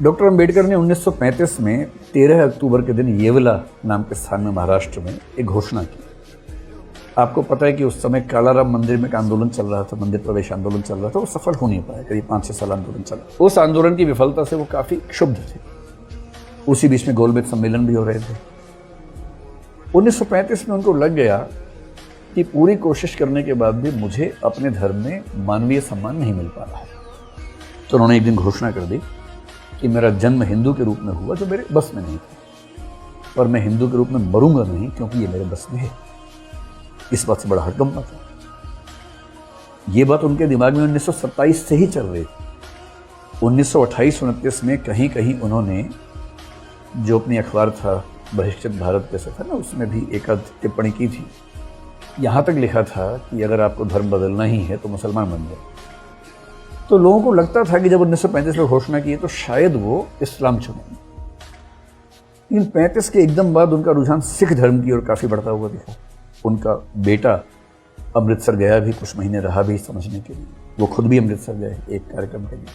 Doctor Ambedkar ने 1935 में 13 अक्टूबर के दिन येवला नाम के स्थान में महाराष्ट्र में एक घोषणा की। आपको पता है कि उस समय कालाराम मंदिर में एक आंदोलन चल रहा था, मंदिर प्रवेश आंदोलन चल रहा था, वो सफल हो नहीं पाया, करीब 5-6 साल आंदोलन चला। उस आंदोलन की विफलता से वो काफी क्षुब्ध थे। उसी बीच में गोलमेज सम्मेलन भी हो रहे थे। 1935 में उनको लग गया कि पूरी कोशिश करने के बाद भी मुझे अपने धर्म में मानवीय सम्मान नहीं मिल पा रहा है। तो उन्होंने एक दिन घोषणा कर दी कि मेरा जन्म हिंदू के रूप में हुआ जो मेरे बस में नहीं था, और मैं हिंदू के रूप में मरूंगा नहीं क्योंकि ये मेरे बस में है। इस बात से बड़ा हड़कंप था। ये बात उनके दिमाग में 1927 से ही चल रही थी। 1928-29 में कहीं कहीं उन्होंने जो अपनी अखबार था बहिष्कृत भारत जैसा था ना, उसमें भी एक आध टिप्पणी की थी। यहाँ तक लिखा था कि अगर आपको धर्म बदलना ही है तो मुसलमान बन जाए। तो लोगों को लगता था कि जब 1935 में घोषणा की तो शायद वो इस्लाम चुनेंगे। लेकिन 35 के एकदम बाद उनका रुझान सिख धर्म की ओर काफी बढ़ता हुआ दिखा। उनका बेटा अमृतसर गया भी, कुछ महीने रहा भी समझने के लिए। वो खुद भी अमृतसर गए एक कार्यक्रम के लिए।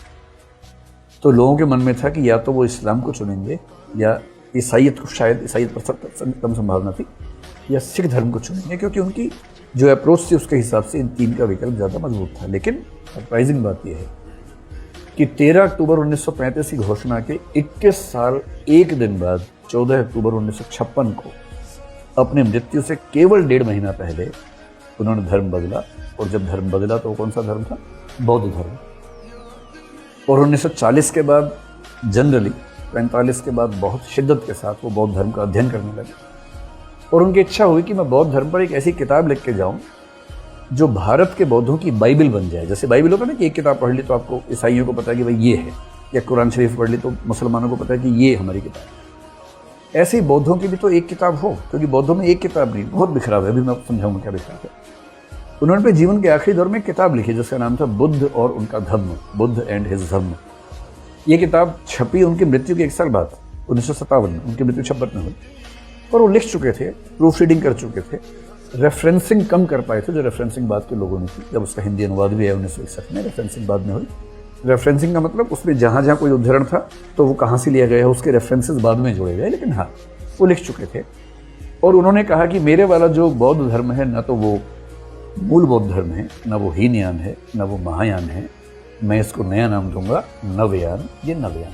तो लोगों के मन में था कि या तो वो इस्लाम को चुनेंगे या ईसाइयत को, शायद ईसाइयत पर कम संभावना थी, या सिख धर्म को चुनेंगे, क्योंकि उनकी जो अप्रोच थी उसके हिसाब से इन तीन का विकल्प ज़्यादा मजबूत था। लेकिन सरप्राइजिंग बात यह है कि 13 अक्टूबर 1935 की घोषणा के 21 साल 1 दिन बाद 14 अक्टूबर 1956 को अपने मृत्यु से केवल 1.5 महीना पहले उन्होंने धर्म बदला। और जब धर्म बदला तो कौन सा धर्म था? बौद्ध धर्म। और 1940 के बाद जनरली 45 के बाद बहुत शिद्दत के साथ वो बौद्ध धर्म का अध्ययन करने लगे। और उनकी इच्छा हुई कि मैं बौद्ध धर्म पर एक ऐसी किताब लिख के जाऊं जो भारत के बौद्धों की बाइबल बन जाए। जैसे बाइबल होता है ना कि एक किताब पढ़ ली तो आपको ईसाइयों को पता है कि भाई ये है, या कुरान शरीफ पढ़ ली तो मुसलमानों को पता है कि ये हमारी किताब है। ऐसे ही बौद्धों की भी तो एक किताब हो, क्योंकि बौद्धों में एक किताब नहीं, बहुत बिखराव है। अभी मैं समझाऊंगा क्या बिखराव है। उन्होंने अपने जीवन के आखिरी दौर में एक किताब लिखी जिसका नाम था बुद्ध और उनका धर्म, बुद्ध एंड हिज धर्म। ये किताब छपी उनकी मृत्यु के 1 साल बाद, 1957 में। उनकी मृत्यु 56 में हुई। और वो लिख चुके थे, प्रूफ रीडिंग कर चुके थे, रेफरेंसिंग कम कर पाए थे, जो रेफरेंसिंग बाद के लोगों ने की। जब उसका हिंदी अनुवाद भी है 1961 में, रेफरेंसिंग बाद में हुई। रेफरेंसिंग का मतलब उसमें जहाँ जहाँ कोई उदाहरण था तो वो कहाँ से लिया गया है उसके रेफरेंसेस बाद में जोड़े गए। लेकिन हाँ, वो लिख चुके थे। और उन्होंने कहा कि मेरे वाला जो बौद्ध धर्म है, ना तो वो मूल बौद्ध धर्म है, ना वो हीनयान है, ना वो महायान है। मैं इसको नया नाम दूंगा नवयान। ये नवयान।